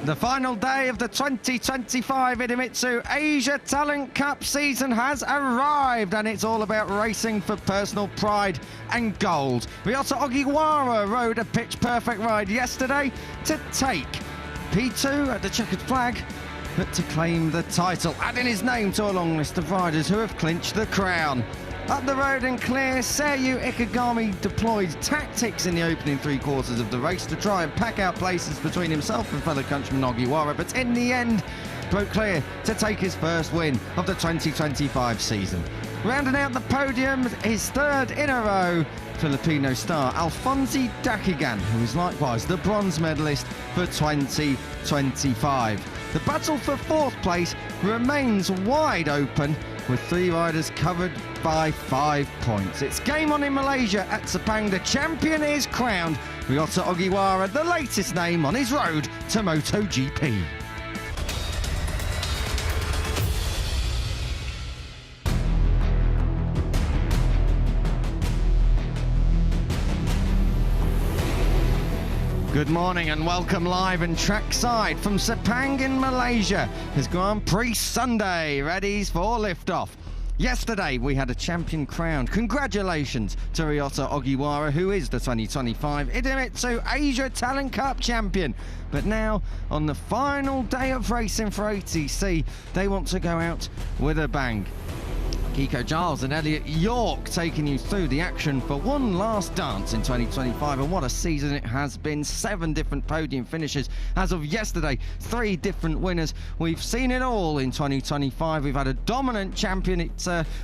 The final day of the 2025 Idemitsu Asia Talent Cup season has arrived, and it's all about racing for personal pride and gold. Ryota Ogiwara rode a pitch-perfect ride yesterday to take P2 at the checkered flag, but to claim the title, adding his name to a long list of riders who have clinched the crown. Up the road and clear, Seiyu Ikegami deployed tactics in the opening three quarters of the race to try and pack out places between himself and fellow countryman Ogiwara, but in the end broke clear to take his first win of the 2025 season. Rounding out the podium, his third in a row, Filipino star Alphonse Dakigan, who is likewise the bronze medalist for 2025. The battle for fourth place remains wide open, with three riders covered by 5 points. It's game on in Malaysia at Sepang. The champion is crowned. Ryota Ogiwara, the latest name on his road to MotoGP. Good morning and welcome live and trackside from Sepang in Malaysia. It's Grand Prix Sunday, readies for liftoff. Yesterday we had a champion crowned. Congratulations to Ryota Ogiwara, who is the 2025 Idemitsu Asia Talent Cup champion. But now, on the final day of racing for ATC, they want to go out with a bang. Kiko Giles and Elliot York taking you through the action for one last dance in 2025, and what a season it has been. 7 different podium finishes as of yesterday, 3 different winners. We've seen it all in 2025. We've had a dominant champion. It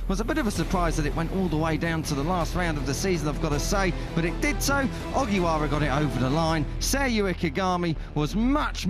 was a bit of a surprise that it went all the way down to the last round of the season, I've got to say, but it did so. Ogiwara got it over the line. Seiyu Ikegami was much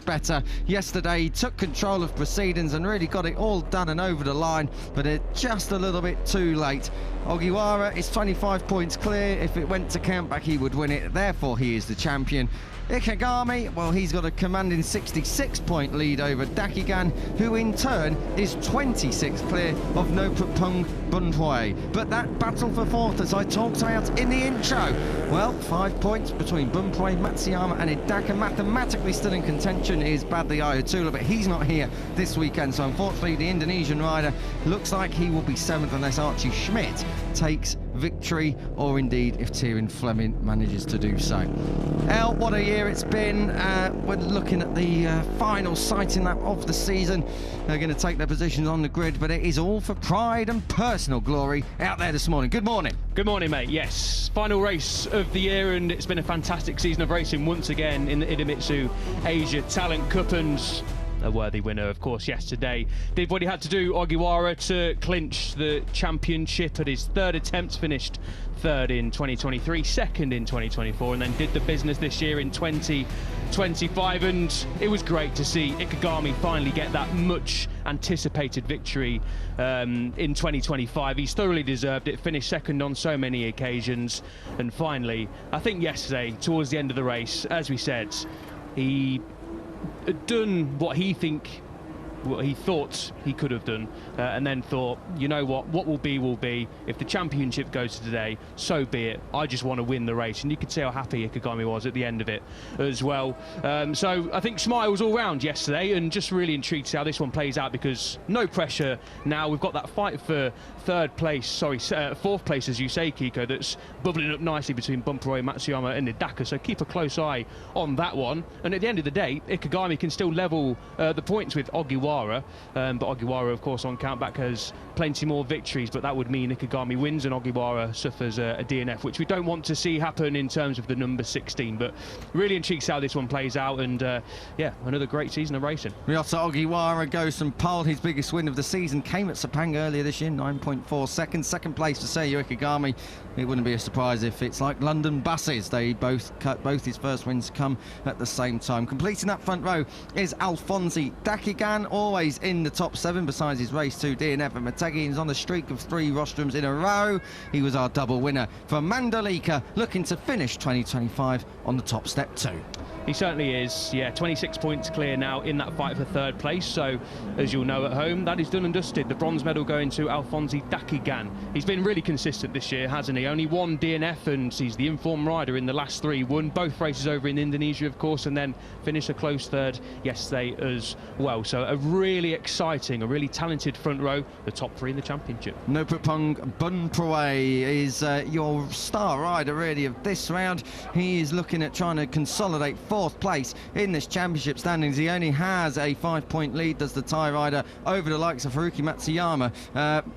better yesterday. He took control of proceedings and really got it all done and over the line, but it just a little bit too late. Ogiwara is 25 points clear. If it went to countback, he would win it. Therefore, he is the champion. Ikegami, well, he's got a commanding 66-point lead over Dakigan, who in turn is 26 clear of No Propung Bunhui. But that battle for fourth, as I talked about in the intro, well, 5 points between Bunhui, Matsuyama and Hidaka. Mathematically still in contention is Badly Ayatollah, but he's not here this weekend, so unfortunately the Indonesian rider looks like he will be 7th unless Archie Schmidt takes victory, or indeed if Tyrrell Fleming manages to do so. What a year it's been. We're looking at the final sighting lap of the season. They're going to take their positions on the grid, but it is all for pride and personal glory out there this morning. Good morning. Good morning, mate. Yes, final race of the year, and it's been a fantastic season of racing once again in the Idemitsu Asia Talent Cup, and a worthy winner, of course, yesterday. Did what he had to do, Ogiwara, to clinch the championship at his 3rd attempt, finished 3rd in 2023, 2nd in 2024, and then did the business this year in 2025, and it was great to see Ikegami finally get that much anticipated victory in 2025. He's thoroughly deserved it, finished 2nd on so many occasions, and finally, I think yesterday, towards the end of the race, as we said, he done what he thought he could have done, and then thought, you know what will be will be. If the championship goes to today, so be it. I just want to win the race, and you could see how happy Ikegami was at the end of it as well. So I think smiles all round yesterday, and just really intrigued to see how this one plays out, because no pressure now. We've got that fight for 4th place, as you say, Kiko, that's bubbling up nicely between Bunhui, Matsuyama and Hidaka, so keep a close eye on that one. And at the end of the day, Ikegami can still level the points with Ogiwara, but Ogiwara, of course, on countback has plenty more victories, but that would mean Ikegami wins and Ogiwara suffers a DNF, which we don't want to see happen in terms of the number 16, but really intrigued to see how this one plays out, and yeah, another great season of racing. Ryota Ogiwara goes from pole. His biggest win of the season came at Sepang earlier this year, 9.4 seconds. 2nd place for Seiyu Ikegami. It wouldn't be a surprise if it's like London buses. They both his first wins come at the same time. Completing that front row is Alphonse Dakigan, always in the top 7 besides his race 2 DNF, and Mategi is on a streak of 3 rostrums in a row. He was our double winner from Mandalika, looking to finish 2025 on the top step too. He certainly is. Yeah, 26 points clear now in that fight for third place. So, as you'll know at home, that is done and dusted. The bronze medal going to Alphonse Dakigan. He's been really consistent this year, hasn't he? Only one DNF, and he's the informed rider in the last three. Won both races over in Indonesia, of course, and then finished a close third yesterday as well. So, a really exciting, a really talented front row, the top three in the championship. Nopapung Bunpraway is your star rider, really, of this round. He is looking at trying to consolidate fourth place in this championship standings. He only has a 5-point lead, does the Thai rider, over the likes of Haruki Matsuyama.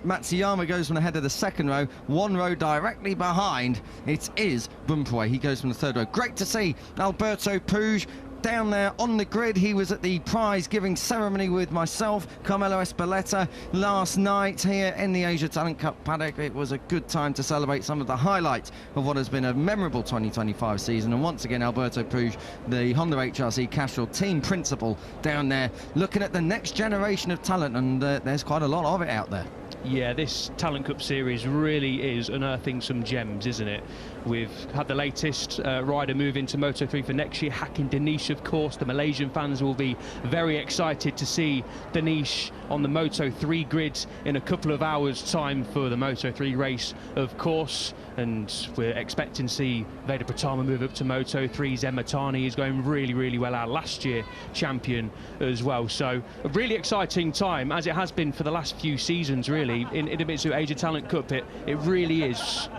Matsuyama goes from the head of the second row, one row directly behind. It is Bunpraway. He goes from the third row. Great to see Alberto Puig down there on the grid. He was at the prize giving ceremony with myself, Carmelo Espeleta, last night here in the Asia Talent Cup paddock. It was a good time to celebrate some of the highlights of what has been a memorable 2025 season. And once again, Alberto Puig, the Honda HRC Castrol team principal, down there looking at the next generation of talent, and there's quite a lot of it out there. Yeah, this Talent Cup series really is unearthing some gems, isn't it? We've had the latest rider move into Moto3 for next year, Hakim Danish, of course. The Malaysian fans will be very excited to see Danish on the Moto3 grid in a couple of hours' time for the Moto3 race, of course. And we're expecting to see Veda Pratama move up to Moto3. Zematani is going really, really well, our last year champion as well. So a really exciting time, as it has been for the last few seasons, really, in Idemitsu Asia Talent Cup. It really is.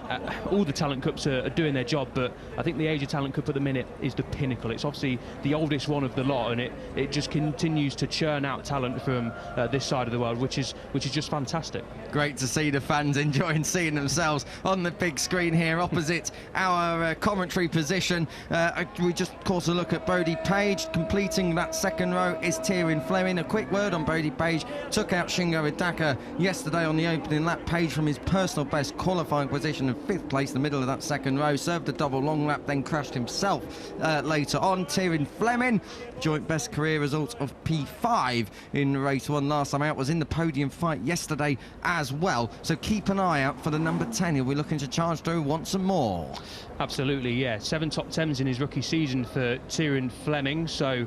All the Talent Cups are doing their job, but I think the Asia Talent Cup at the minute is the pinnacle. It's obviously the oldest one of the lot, and it just continues to churn out talent from this side of the world, which is just fantastic. Great to see the fans enjoying seeing themselves on the big screen here opposite our commentary position. We just caught a look at Bodie Page. Completing that second row is Tyrrell Fleming. A quick word on Bodie Page. Took out Shingo Hidaka yesterday on the opening lap. Page from his personal best qualifying position of 5th place, the middle of that second row. Served a double long lap, then crashed himself later on. Tyrrell Fleming, joint best career result of P5 in race 1 last time out, was in the podium fight yesterday as well. So keep an eye out for the number 10. He'll be looking to charge through once and more. Absolutely, yeah. 7 top 10s in his rookie season for Tyrrell Fleming, so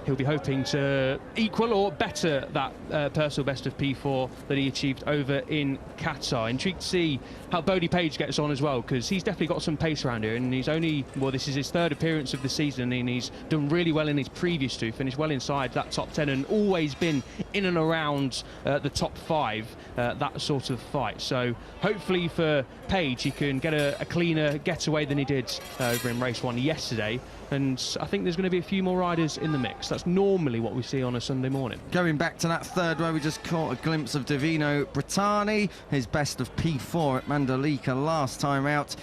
he'll be hoping to equal or better that personal best of P4 that he achieved over in Qatar. Intrigued to see how Bodie Page gets on as well, because he's definitely got some pace around here, and he's only, well, this is his 3rd appearance of the season, and he's done really well in his previous 2, finished well inside that top 10 and always been in and around the top 5, that sort of fight. So hopefully for Page, he can get a cleaner getaway than he did over in race 1 yesterday. And I think there's going to be a few more riders in the mix. That's normally what we see on a Sunday morning. Going back to that third row, we just caught a glimpse of Divino Brittani, his best of P4 at Mandalika last time out.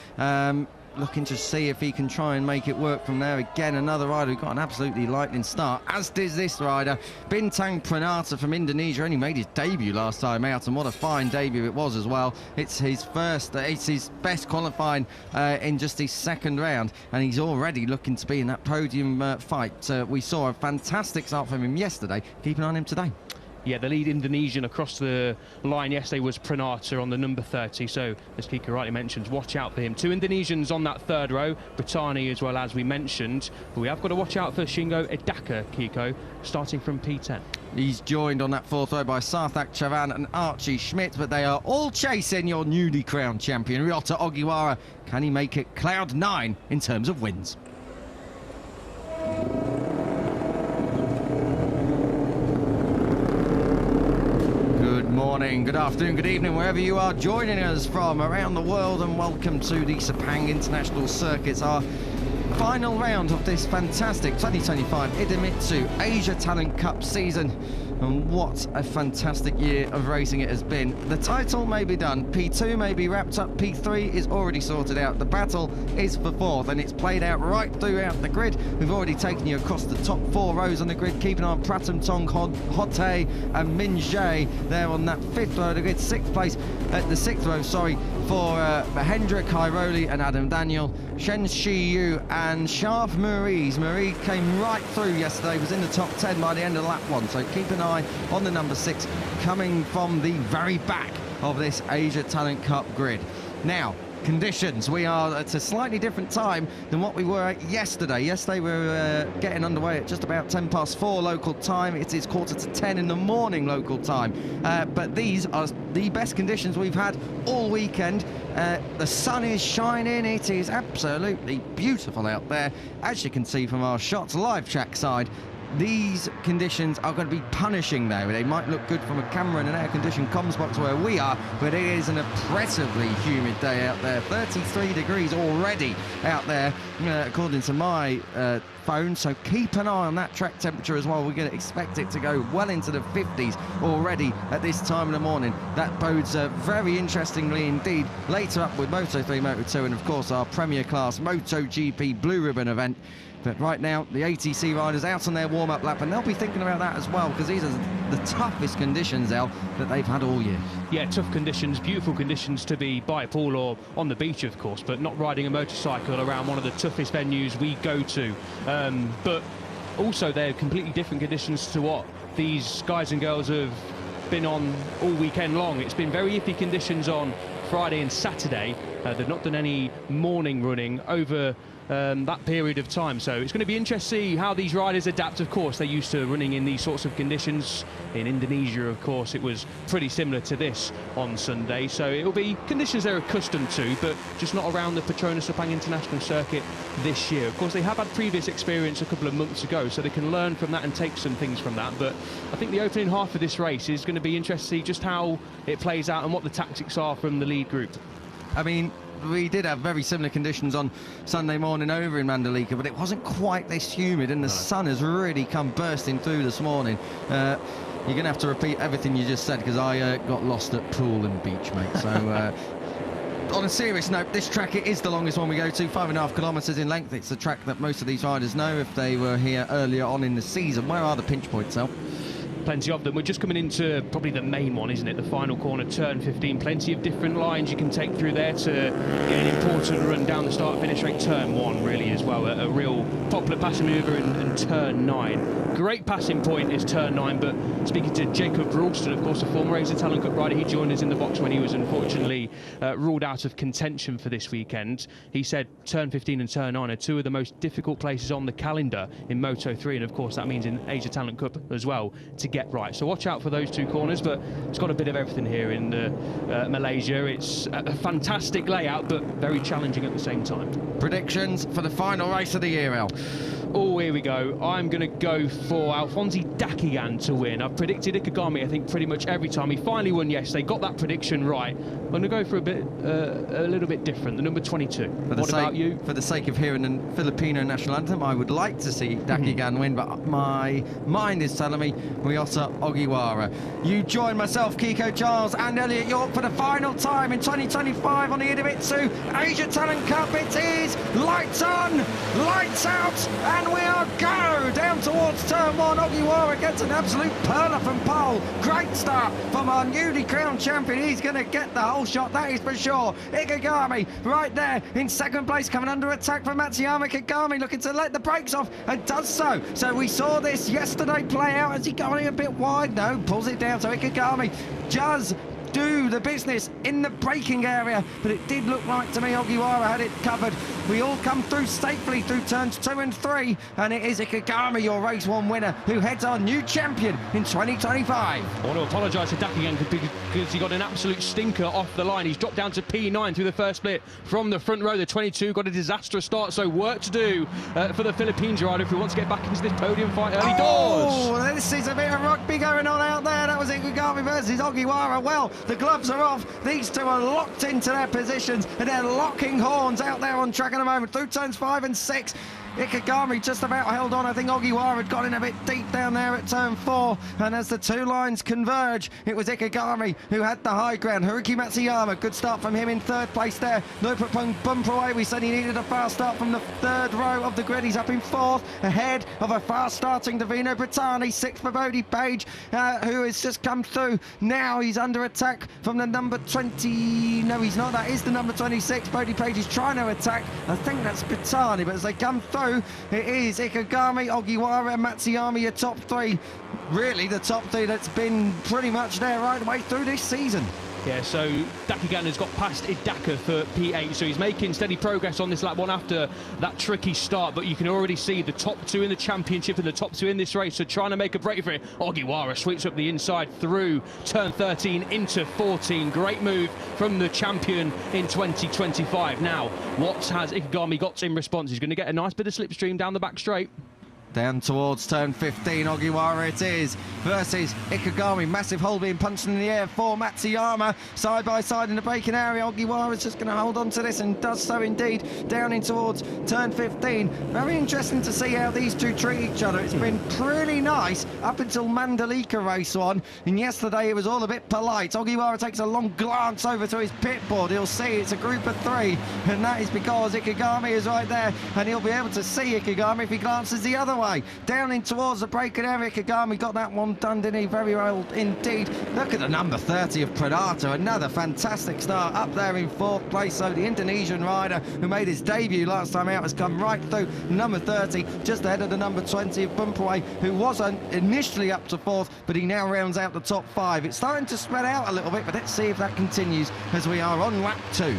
Looking to see if he can try and make it work from there. Again, another rider who got an absolutely lightning start, as did this rider, Bintang Pranata from Indonesia. Only made his debut last time out, and what a fine debut it was as well. It's his best qualifying in just his 2nd round, and he's already looking to be in that podium fight. We saw a fantastic start from him yesterday. Keep an eye on him today. Yeah, the lead Indonesian across the line yesterday was Pranata on the number 30, so as Kiko rightly mentions, watch out for him. 2 Indonesians on that 3rd row, Brittani as well, as we mentioned, but we have got to watch out for Shingo Hidaka, Kiko, starting from P10. He's joined on that 4th row by Sarthak Chavan and Archie Schmidt, but they are all chasing your newly crowned champion, Ryota Ogiwara. Can he make it cloud 9 in terms of wins? Good morning, good afternoon, good evening, wherever you are joining us from around the world, and welcome to the Sepang International Circuit, our final round of this fantastic 2025 Idemitsu Asia Talent Cup season. And what a fantastic year of racing it has been. The title may be done, P2 may be wrapped up, P3 is already sorted out. The battle is for 4th, and it's played out right throughout the grid. We've already taken you across the top 4 rows on the grid. Keep an eye on Pratham Tong, Hote and Min Jae there on that 5th row of the grid. 6th place at the 6th row, for Hendrik Hiroli and Adam Daniel. Shen Shi-Yu and Sharp Maurice. Marie came right through yesterday, was in the top 10 by the end of lap 1, so keep an eye on the number 6 coming from the very back of this Asia Talent Cup grid. Now, conditions. We are at a slightly different time than what we were at yesterday. Yesterday we were getting underway at just about 4:10 local time. It is 9:45 in the morning local time. But these are the best conditions we've had all weekend. The sun is shining. It is absolutely beautiful out there. As you can see from our shots live trackside, these conditions are going to be punishing now. They might look good from a camera and an air-conditioned comms box where we are, but it is an oppressively humid day out there. 33 degrees already out there, according to my phone, so keep an eye on that track temperature as well. We're going to expect it to go well into the 50s already at this time in the morning. That bodes very interestingly indeed later up with Moto3, Moto2, and of course our Premier Class MotoGP Blue Ribbon event. But right now, the ATC riders out on their warm-up lap, and they'll be thinking about that as well, because these are the toughest conditions, El, that they've had all year. Yeah, tough conditions, beautiful conditions to be by a pool or on the beach, of course, but not riding a motorcycle around one of the toughest venues we go to. But also, they're completely different conditions to what these guys and girls have been on all weekend long. It's been very iffy conditions on Friday and Saturday. They've not done any morning running over that period of time, so it's going to be interesting to see how these riders adapt. Of course, they're used to running in these sorts of conditions. In Indonesia, of course, it was pretty similar to this on Sunday, so it'll be conditions they're accustomed to, but just not around the Petronas Sepang International Circuit this year. Of course, they have had previous experience a couple of months ago, so they can learn from that and take some things from that. But I think the opening half of this race is going to be interesting to see just how it plays out and what the tactics are from the lead group. I mean, we did have very similar conditions on Sunday morning over in Mandalika, but it wasn't quite this humid, and the sun has really come bursting through this morning. You're going to have to repeat everything you just said, because I got lost at pool and beach, mate. So on a serious note, this track, it is the longest one we go to, 5.5 kilometres in length. It's a track that most of these riders know if they were here earlier on in the season. Where are the pinch points, El? Plenty of them. We're just coming into probably the main one, isn't it? The final corner, turn 15. Plenty of different lines you can take through there to get an important run down the start-finish straight. Turn 1 really as well, a real popular passing manoeuvre in turn 9. Great passing point is turn 9, but speaking to Jacob Ralston, of course, a former Asia Talent Cup rider, he joined us in the box when he was unfortunately ruled out of contention for this weekend. He said turn 15 and turn 9 are two of the most difficult places on the calendar in Moto3, and of course that means in Asia Talent Cup as well, to get right. So watch out for those two corners, but it's got a bit of everything here in Malaysia. It's a fantastic layout, but very challenging at the same time. Predictions for the final race of the year, El? Oh, here we go. I'm going to go for Alphonse Dakigan to win. I've predicted Ikegami, I think, pretty much every time. He finally won yesterday, got that prediction right. I'm going to go for a little bit different, the number 22. What about you? For the sake of hearing the Filipino national anthem, I would like to see Dakigan win, but my mind is telling me Ryota Ogiwara. You join myself, Kiko Charles, and Elliot York for the final time in 2025 on the Idemitsu Asia Talent Cup. It is lights on, lights out, and we are go down towards turn 1. Ogiwara gets an absolute perler from pole. Great start from our newly crowned champion. He's going to get the whole shot, that is for sure. Ikegami right there in second place, coming under attack from Matsuyama. Ikegami looking to let the brakes off, and does so. So we saw this yesterday play out. Has he going a bit wide? No, pulls it down. So Ikegami does do the business in the braking area, but it did look like to me Ogiwara had it covered. We all come through safely through turns 2 and 3, and it is Ikegami, your race 1 winner, who heads our new champion in 2025. I want to apologise to Dakigan because he got an absolute stinker off the line. He's dropped down to P9 through the first split from the front row. The 22 got a disastrous start, so work to do for the Philippines rider if we want to get back into this podium fight early doors. Oh, this is a bit of rugby going on out there. That was Ikegami versus Ogiwara. Well, the gloves are off. These two are locked into their positions, and they're locking horns out there on track at the moment through turns 5 and 6. Ikegami just about held on. I think Ogiwara had got in a bit deep down there at turn 4, and as the two lines converge, it was Ikegami who had the high ground. Haruki Matsuyama, good start from him in 3rd place there. No bumper away. We said he needed a fast start from the 3rd row of the grid. He's up in 4th, ahead of a fast starting Davino Brittani. 6th for Bodie Page, who has just come through. Now he's under attack from the number 20. No, he's not. That is the number 26. Bodie Page is trying to attack. I think that's Brittani, but as they come through, it is Ikegami, Ogiwara and Matsuyama, your top 3. Really the top 3 that's been pretty much there right the way through this season. Yeah, so Dakigan has got past Idaka for P8, so he's making steady progress on this lap one after that tricky start, but you can already see the top two in the championship and the top two in this race are trying to make a break for it. Ogiwara sweeps up the inside through turn 13 into 14. Great move from the champion in 2025. Now, what has Ikegami got in response? He's going to get a nice bit of slipstream down the back straight. Down towards turn 15, Ogiwara it is, versus Ikegami. Massive hole being punched in the air for Matsuyama. Side by side in the braking area, Ogiwara's just going to hold on to this and does so indeed. Down in towards turn 15. Very interesting to see how these two treat each other. It's been pretty nice up until Mandalika race one, and yesterday it was all a bit polite. Ogiwara takes a long glance over to his pit board. He'll see it's a group of three, and that is because Ikegami is right there, and he'll be able to see Ikegami if he glances the other way. Down in towards the braking area, Ikegami got that one done, didn't he? Very well indeed. Look at the number 30 of Pranata, another fantastic start up there in 4th place. So the Indonesian rider who made his debut last time out has come right through number 30, just ahead of the number 20 of Bumpaway, who was initially up to 4th, but he now rounds out the top 5. It's starting to spread out a little bit, but let's see if that continues as we are on lap 2.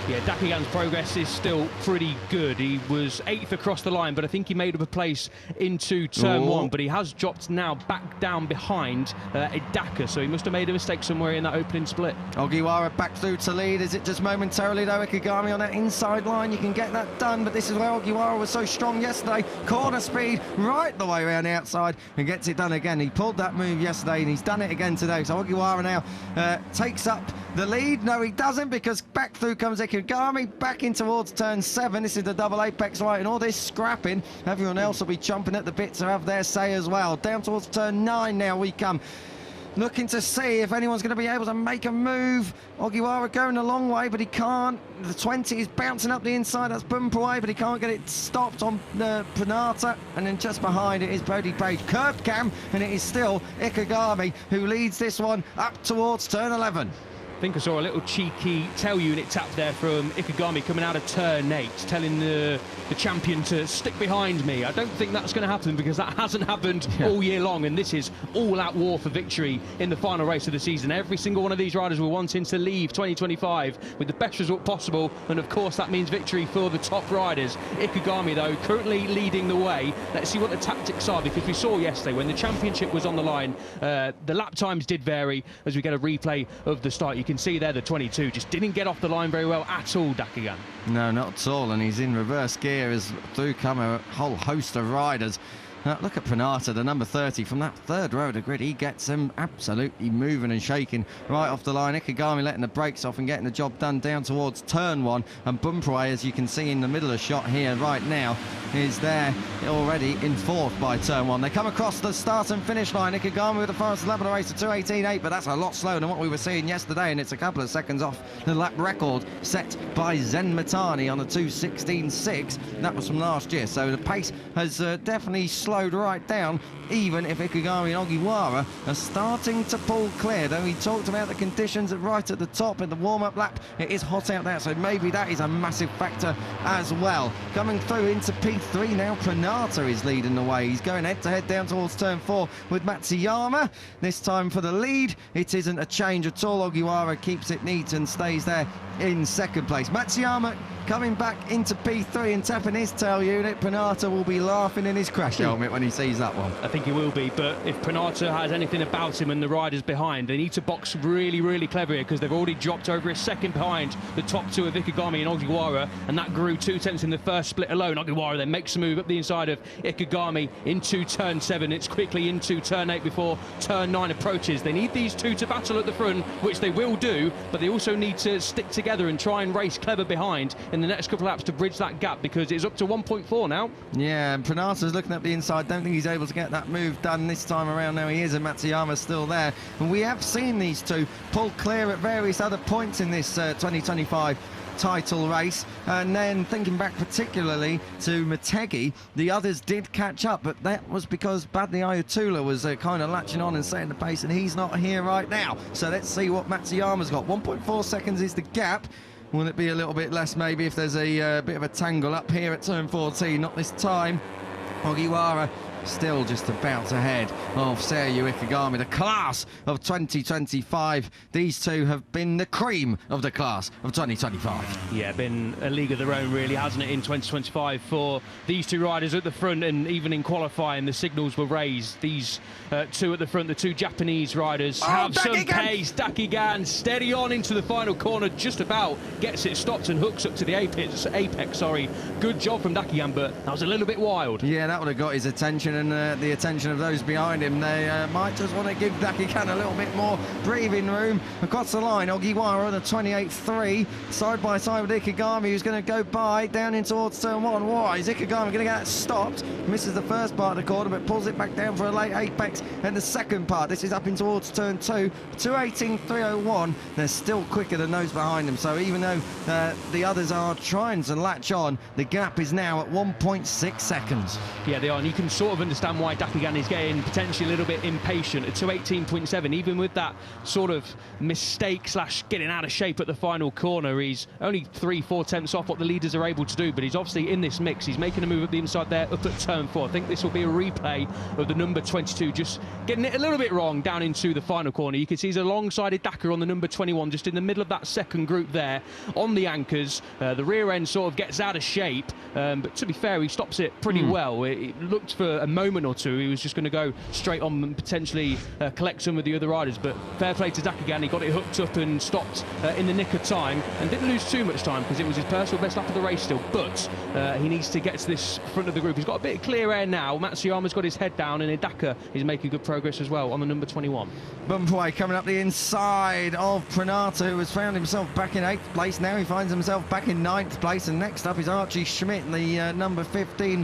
Yeah, Dakigan's progress is still pretty good. He was 8th across the line, but I think he made up a place into turn 1, but he has dropped now back down behind Idaka, so he must have made a mistake somewhere in that opening split. Ogiwara back through to lead. Is it just momentarily though? Ikegami on that inside line, you can get that done, but this is where Ogiwara was so strong yesterday. Corner speed right the way around the outside and gets it done again. He pulled that move yesterday and he's done it again today. So Ogiwara now takes up the lead. No, he doesn't, because back through comes Ikegami, back in towards turn 7. This is the double apex right, and all this scrapping, everyone else will be chomping at the bit to have their say as well. Down towards turn 9 now we come, looking to see if anyone's going to be able to make a move. Ogiwara going a long way, but he can't. The 20 is bouncing up the inside, that's Bumpaway, but he can't get it stopped on Pranata. And then just behind it is Brody Page. Curved cam, and it is still Ikegami who leads this one up towards turn 11. I think I saw a little cheeky tail unit tap there from Ikegami coming out of turn 8, telling the champion to stick behind me. I don't think that's going to happen, because that hasn't happened all year long, and this is all-out war for victory in the final race of the season. Every single one of these riders were wanting to leave 2025 with the best result possible, and of course that means victory for the top riders. Ikegami, though, currently leading the way. Let's see what the tactics are, because we saw yesterday when the championship was on the line, the lap times did vary as we get a replay of the start. You can see there the 22 just didn't get off the line very well at all, Dakigan. No, not at all, and he's in reverse gear as through come a whole host of riders. Look at Pranata, the number 30, from that third row of the grid. He gets him absolutely moving and shaking right off the line. Ikegami letting the brakes off and getting the job done down towards turn 1. And Bumpaway, as you can see in the middle of the shot here right now, is there already in 4th by turn 1. They come across the start and finish line. Ikegami with the fastest lap of the race at 2:18.8, but that's a lot slower than what we were seeing yesterday, and it's a couple of seconds off the lap record set by Zen Matani on a 2:16.6. That was from last year, so the pace has definitely slowed right down, even if Ikegami and Ogiwara are starting to pull clear. Though he talked about the conditions right at the top in the warm-up lap. It is hot out there, so maybe that is a massive factor as well. Coming through into P3 now, Pranata is leading the way. He's going head-to-head down towards turn 4 with Matsuyama. This time for the lead, it isn't a change at all. Ogiwara keeps it neat and stays there in 2nd place. Matsuyama coming back into P3 and tapping his tail unit. Pranata will be laughing in his crash helmet when he sees that one. I think he will be, but if Pranata has anything about him and the riders behind, they need to box really, really clever here, because they've already dropped over a second behind the top two of Ikegami and Ogiwara, and that grew 2 tenths in the first split alone. Ogiwara then makes a move up the inside of Ikegami into turn 7. It's quickly into turn 8 before turn 9 approaches. They need these two to battle at the front, which they will do, but they also need to stick together and try and race clever behind in the next couple of laps to bridge that gap, because it's up to 1.4 now. Yeah, and Pranata's looking up the inside. Don't think he's able to get that move done this time around. Now he is, and Matsuyama's still there. And we have seen these two pull clear at various other points in this 2025 title race. And then thinking back particularly to Motegi, the others did catch up, but that was because Badley Ayatollah was kind of latching on and setting the pace, and he's not here right now. So let's see what Matsuyama's got. 1.4 seconds is the gap. Will it be a little bit less maybe if there's a bit of a tangle up here at turn 14? Not this time. Ogiwara still just about ahead of Seiryu Ikegami, the class of 2025. These two have been the cream of the class of 2025. Yeah, been a league of their own, really, hasn't it, in 2025 for these two riders at the front. And even in qualifying, the signals were raised. These two at the front, the two Japanese riders, have some pace. Dakigan steady on into the final corner, just about gets it stopped and hooks up to the apex. Good job from Dakigan, but that was a little bit wild. Yeah, that would have got his attention and the attention of those behind him. They might just want to give Dakigan a little bit more breathing room. Across the line, Ogiwara on the 28.3, side by side with Ikegami, who's going to go by down in towards turn 1. Why is Ikegami going to get stopped? Misses the first part of the corner, but pulls it back down for a late apex in the second part. This is up in towards turn 2. 2:18.301. They're still quicker than those behind them. So even though the others are trying to latch on, the gap is now at 1.6 seconds. Yeah, they are, and you can sort of understand why Dakigan is getting potentially a little bit impatient at 2:18.7. Even with that sort of mistake slash getting out of shape at the final corner, he's only 3-4 tenths off what the leaders are able to do, but he's obviously in this mix. He's making a move up the inside there, up at turn 4. I think this will be a replay of the number 22 just getting it a little bit wrong down into the final corner. You can see he's alongside Daka on the number 21, just in the middle of that second group there on the anchors. The rear end sort of gets out of shape, but to be fair, he stops it pretty well. It looked for a moment or two he was just going to go straight on and potentially collect some of the other riders, but fair play to Dakigan. He got it hooked up and stopped in the nick of time and didn't lose too much time because it was his personal best lap of the race still, but he needs to get to this front of the group. He's got a bit of clear air now. Matsuyama's got his head down, and Hidaka is making good progress as well on the number 21. Bumperway coming up the inside of Pranata, who has found himself back in 8th place. Now he finds himself back in 9th place, and next up is Archie Schmidt, the number 15,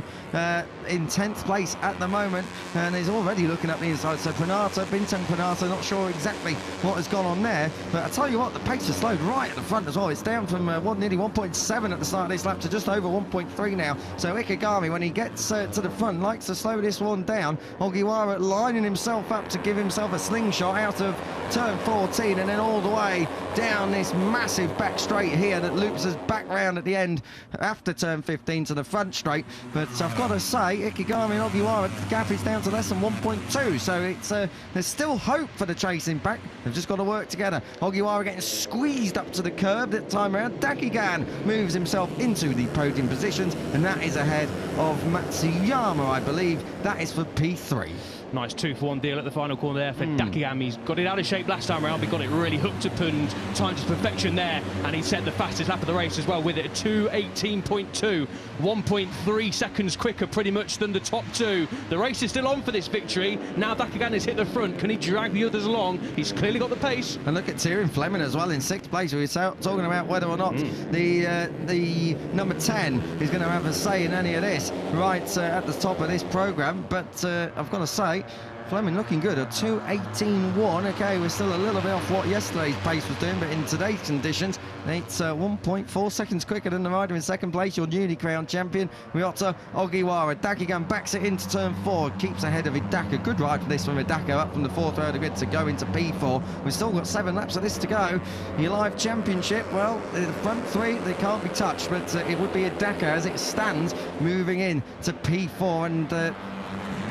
in 10th place at the moment, and he's already looking up the inside. So Pranata, Bintang Pranata, not sure exactly what has gone on there, but I tell you what, the pace has slowed right at the front as well. It's down from nearly 1.7 at the start of this lap to just over 1.3 now. So Ikegami, when he gets to the front, likes to slow this one down. Ogiwara lining himself up to give himself a slingshot out of turn 14 and then all the way down this massive back straight here that loops us back round at the end after turn 15 to the front straight. But I've got to say, Ikegami and Ogiwara, the gap is down to less than 1.2, so it's there's still hope for the chasing back. They've just got to work together. Ogiwara getting squeezed up to the curb that time around. Dakigan moves himself into the podium positions, and that is ahead of Matsuyama, I believe. That is for P3. Nice 2-for-1 deal at the final corner there for Dakigan. He's got it out of shape last time around, but got it really hooked up and timed to perfection there, and he set the fastest lap of the race as well with it. 2:18.2, 1.3 seconds quicker pretty much than the top two. The race is still on for this victory. Now Dakigan has hit the front. Can he drag the others along? He's clearly got the pace. And look at Tyrion Fleming as well in 6th place. We were talking about whether or not the number 10 is going to have a say in any of this right at the top of this programme, but I've got to say, Fleming looking good at 2:18.1. Okay, we're still a little bit off what yesterday's pace was doing, but in today's conditions, it's 1.4 seconds quicker than the rider in 2nd place, your newly crowned champion, Ryota Ogiwara. Dakigan backs it into turn 4, keeps ahead of Hidaka. Good ride for this from Hidaka, up from the 4th row of the grid to go into P4. We've still got 7 laps of this to go. Your live championship, well, the front 3, they can't be touched, but it would be Hidaka as it stands, moving in to P4 and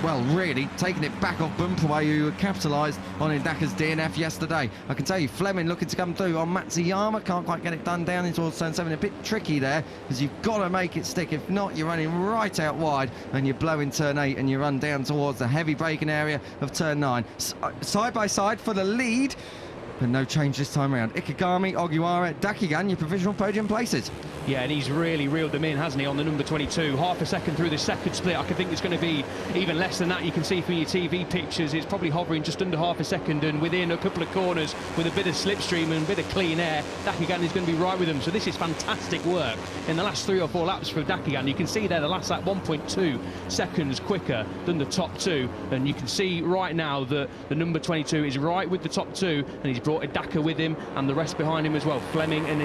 well, really taking it back off Bumperway, who capitalised on Hidaka's DNF yesterday. I can tell you, Fleming looking to come through on Matsuyama. Can't quite get it done down into towards turn 7. A bit tricky there, because you've got to make it stick. If not, you're running right out wide, and you blow in turn 8, and you run down towards the heavy braking area of turn 9. Side by side for the lead, but no change this time around. Ikegami, Ogiwara, Dakigan, your provisional podium places. Yeah, and he's really reeled them in, hasn't he, on the number 22. Half a second through the second split. I can think it's going to be even less than that. You can see from your TV pictures, it's probably hovering just under half a second, and within a couple of corners with a bit of slipstream and a bit of clean air, Dakigan is going to be right with them. So this is fantastic work in the last 3 or 4 laps for Dakigan. You can see there the last lap 1.2 seconds quicker than the top 2, and you can see right now that the number 22 is right with the top 2, and he's brought Idaka with him and the rest behind him as well, Fleming and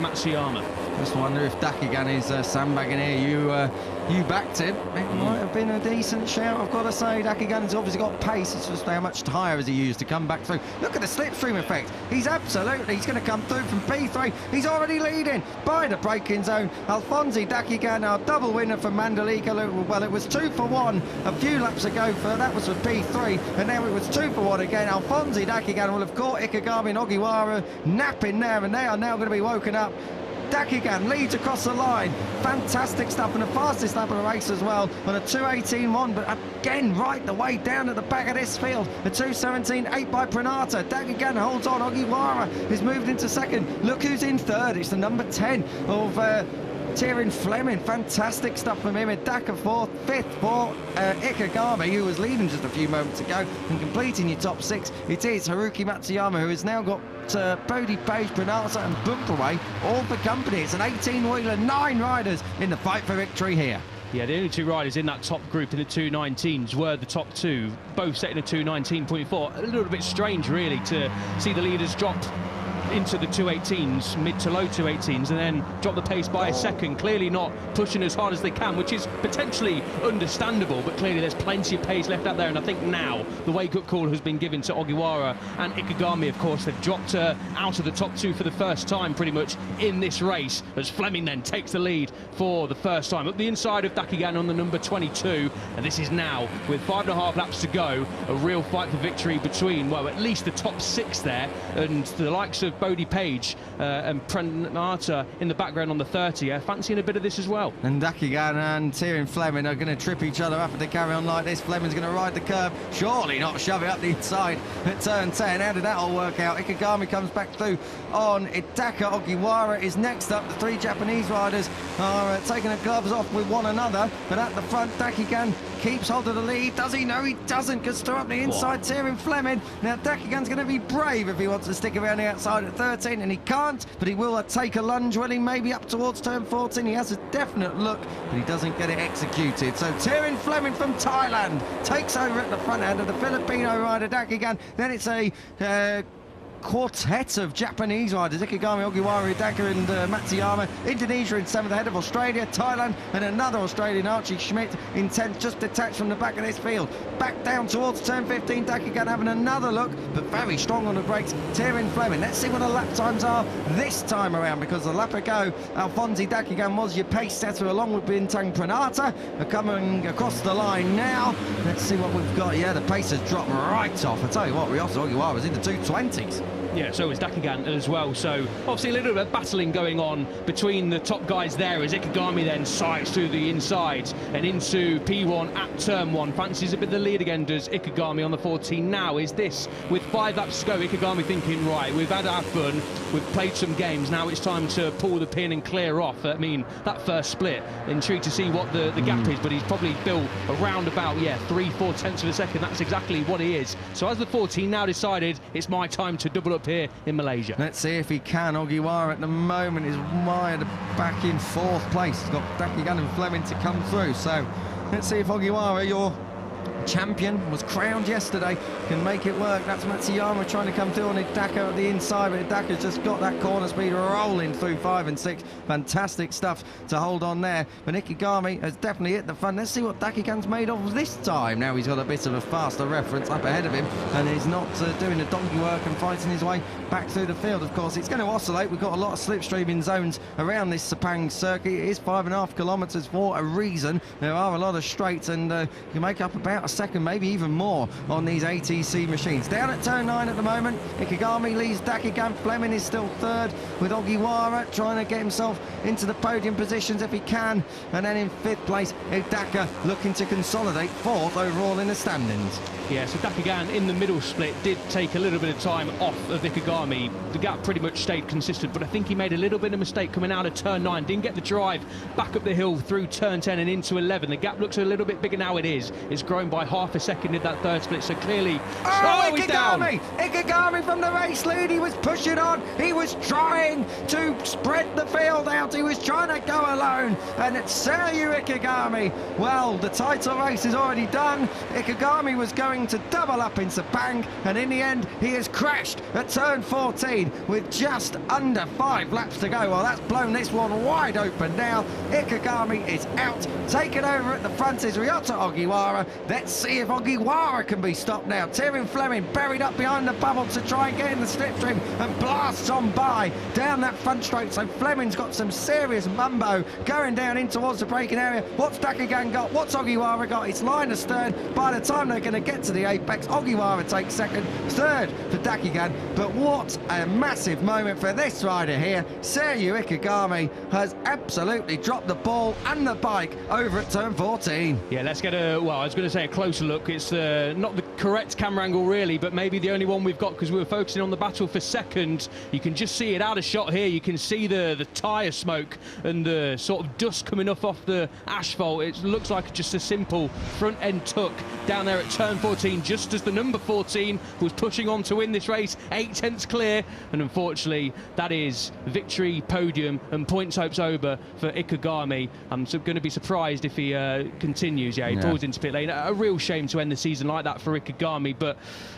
Matsuyama. Just wonder if Dakigan is sandbagging here. You backed him. It might have been a decent shout, I've got to say. Dakigan's obviously got pace. It's just how much tyre has he used to come back through. Look at the slipstream effect. He's going to come through from P3. He's already leading by the braking zone. Alfonso Dakigan, our double winner for Mandalika. Well, it was 2 for 1 a few laps ago. That was for P3, and now it was 2 for 1 again. Alfonso Dakigan will have caught Ikegami and Ogiwara napping there, and they are now going to be woken up. Dakigan leads across the line. Fantastic stuff, and the fastest lap of the race as well on a 2:18.1, but again right the way down at the back of this field. A 2:17.8 by Pranata. Dakigan holds on. Ogiwara is moved into second. Look who's in third. It's the number 10 of Tyrrell Fleming. Fantastic stuff from him. Idaka fourth, fifth for Ikegami, who was leading just a few moments ago, and completing your top 6. It is Haruki Matsuyama, who has now got Bodhi Page, Pranata and Bumperway all for company. It's an 18-wheeler, 9 riders in the fight for victory here. Yeah, the only 2 riders in that top group in the 2:19s were the top 2, both setting a 2:19.4. A little bit strange, really, to see the leaders drop into the 2:18s, mid to low 2:18s, and then drop the pace by a second. Clearly not pushing as hard as they can, which is potentially understandable, but clearly there's plenty of pace left out there. And I think now the wake-up call has been given to Ogiwara and Ikegami. Of course, they've dropped out of the top 2 for the first time pretty much in this race, as Fleming then takes the lead for the first time up the inside of Dakigan on the number 22. And this is now, with 5.5 laps to go, a real fight for victory between, well, at least the top 6 there, and the likes of Bodhi Page and Pranata in the background on the 30. Fancying a bit of this as well. And Dakigan and Tyrrell Fleming are going to trip each other up if they carry on like this. Fleming's going to ride the curb, surely not shove it up the inside at turn 10. How did that all work out? Ikegami comes back through on Idaka. Ogiwara is next up. The 3 Japanese riders are taking the gloves off with one another, but at the front Dakigan keeps hold of the lead. Does he? No, he doesn't. Gets through up the inside. Tyrrell Fleming. Now Dakigan's going to be brave if he wants to stick around the outside at 13, and he can't, but he will take a lunge, will he? Maybe up towards turn 14. He has a definite look, but he doesn't get it executed. So Tyrrell Fleming from Thailand takes over at the front end of the Filipino rider Dakigan. Then it's a quartet of Japanese riders: Ikegami, Ogiwara, Idaka and Matsuyama. Indonesia in 7th ahead of Australia, Thailand and another Australian, Archie Schmidt, in 10th, just detached from the back of this field. Back down towards turn 15, Dakigan having another look, but very strong on the brakes. Tyrrell Fleming. Let's see what the lap times are this time around, because the lap ago Alfonso Dakigan was your pace setter along with Bintang Pranata. Are coming across the line now. Let's see what we've got. Yeah, the pace has dropped right off. I tell you what, Ryosu Ogiwara was in the 2:20s. Yeah, so is Dakigan as well. So obviously a little bit of battling going on between the top guys there, as Ikegami then sights through the inside and into P1 at turn 1. Fancies a bit the lead again, does Ikegami on the 14. Now is this, with 5 laps to go, Ikegami thinking, right, we've had our fun, we've played some games, now it's time to pull the pin and clear off. I mean, that first split, intrigued to see what the gap is, but he's probably built around about, 3-4 tenths of a second. That's exactly what he is. So as the 14 now decided, it's my time to double up here in Malaysia. Let's see if he can. Ogiwara at the moment is wired back in 4th place. He's got Dakigan and Fleming to come through. So let's see if Ogiwara, your champion, was crowned yesterday, can make it work. That's Matsuyama trying to come through on Idaka at the inside, but Idaka's just got that corner speed rolling through 5 and 6. Fantastic stuff to hold on there. But Ikegami has definitely hit the front. Let's see what Dakigan's made of this time. Now he's got a bit of a faster reference up ahead of him, and he's not doing the donkey work and fighting his way back through the field. Of course, it's going to oscillate. We've got a lot of slipstreaming zones around this Sepang circuit. It is 5.5 kilometres for a reason. There are a lot of straights, and you make up about a second, maybe even more, on these ATC machines. Down at turn 9 at the moment, Ikegami leads Dakigan. Fleming is still 3rd, with Ogiwara trying to get himself into the podium positions if he can. And then in 5th place, Idaka looking to consolidate 4th overall in the standings. Yeah, so Dakigan in the middle split did take a little bit of time off of Ikegami. The gap pretty much stayed consistent, but I think he made a little bit of mistake coming out of turn 9. Didn't get the drive back up the hill through turn 10 and into 11. The gap looks a little bit bigger now. It is. It's grown by by half a second in that third split, so clearly... Ikegami! Down. Ikegami from the race lead, he was pushing on, he was trying to spread the field out, he was trying to go alone, and it's Seryu Ikegami. Well, the title race is already done. Ikegami was going to double up in Sepang, and in the end, he has crashed at turn 14 with just under 5 laps to go. Well, that's blown this one wide open now. Ikegami is out. Taken over at the front is Ryota Ogiwara. Let's see if Ogiwara can be stopped now. Tyrrell Fleming buried up behind the bubble to try and get in the slipstream and blasts on by down that front straight. So Fleming's got some serious mumbo going down in towards the braking area. What's Dakigan got? What's Ogiwara got? It's line astern. By the time they're going to get to the apex, Ogiwara takes second, third for Dakigan. But what a massive moment for this rider here. Seryu Ikegami has absolutely dropped the ball and the bike over at turn 14. Yeah, let's get a, well, I was going to say a closer look. It's not the correct camera angle really, but maybe the only one we've got because we were focusing on the battle for second. You can just see it out of shot here. You can see the tyre smoke and the sort of dust coming off the asphalt. It looks like just a simple front end tuck down there at turn 14, just as the number 14 was pushing on to win this race, 8 tenths clear, and unfortunately that is victory, podium and points hopes over for Ikegami. I'm going to be surprised if he continues. He pulls into pit lane. A real shame to end the season like that for Ikegami, but